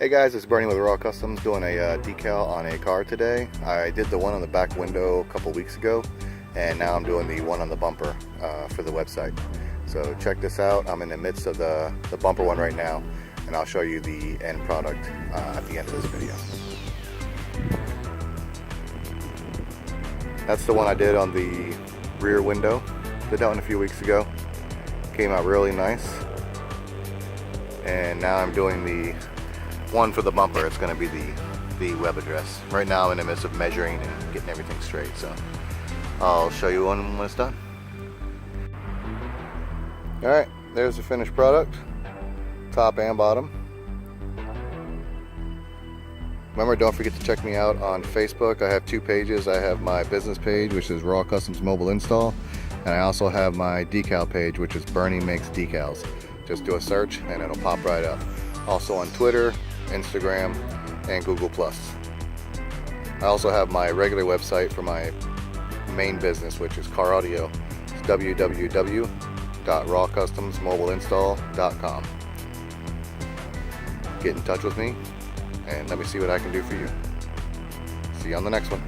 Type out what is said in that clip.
Hey guys, it's Bernie with Raw Customs doing a decal on a car today. I did the one on the back window a couple weeks ago, and now I'm doing the one on the bumper for the website. So check this out. I'm in the midst of the bumper one right now, and I'll show you the end product at the end of this video. That's the one I did on the rear window. Did that one a few weeks ago. Came out really nice. And now I'm doing the one for the bumper. It's going to be the web address. Right now I'm in the midst of measuring and getting everything straight, so I'll show you when it's done. Alright, there's the finished product, top and bottom. Remember, don't forget to check me out on Facebook. I have two pages. I have my business page, which is Raw Customs Mobile Install, and I also have my decal page, which is Bernie Makes Decals. Just do a search and it'll pop right up. Also on Twitter, Instagram, and Google+. I also have my regular website for my main business, which is car audio. It's www.rawcustomsmobileinstall.com. Get in touch with me and let me see what I can do for you. See you on the next one.